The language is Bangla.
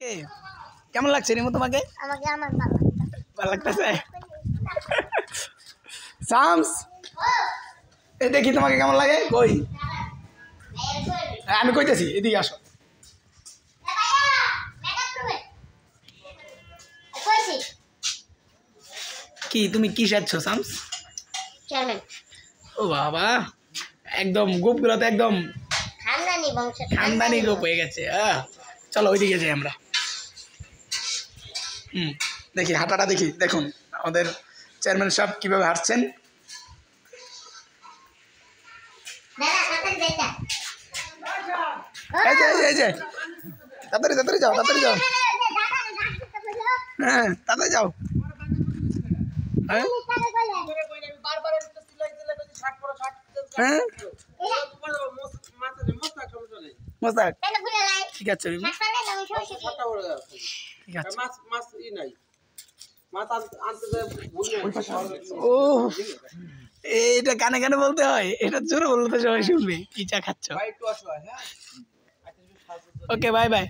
এ কেমন লাগছে রিমু তোমাকে? আমাকে আমার ভালো লাগতেছে। শামস এ দেখি তোমাকে কেমন লাগে? কই আমি কইতেছি, এদিকে আসো। কি তুমি কি সাজছো শামস? চেয়ারম্যান। ও বাবা, একদম গোপগুলো তো একদম খানদানি বংশ, খানদানি গোপ হয়ে গেছে। চলো ওইদিকে যাই আমরা। দেখি হাঁটাটা দেখি। দেখুন আমাদের চেয়ারম্যান সাহেব কিভাবে হাঁটছেন। এই যে তাড়াতাড়ি তাড়াতাড়ি যাও, তাড়াতাড়ি যাও। হ্যাঁ তাড়াতাড়ি যাও। হ্যাঁ হ্যাঁ মোস্তাক ঠিক আছে, ঠিক আছে। ও এটা কানে কানে বলতে হয়, এটা জোরে বললে তো সবাই শুনবে। কি চা খাচ্ছ? Okay bye bye.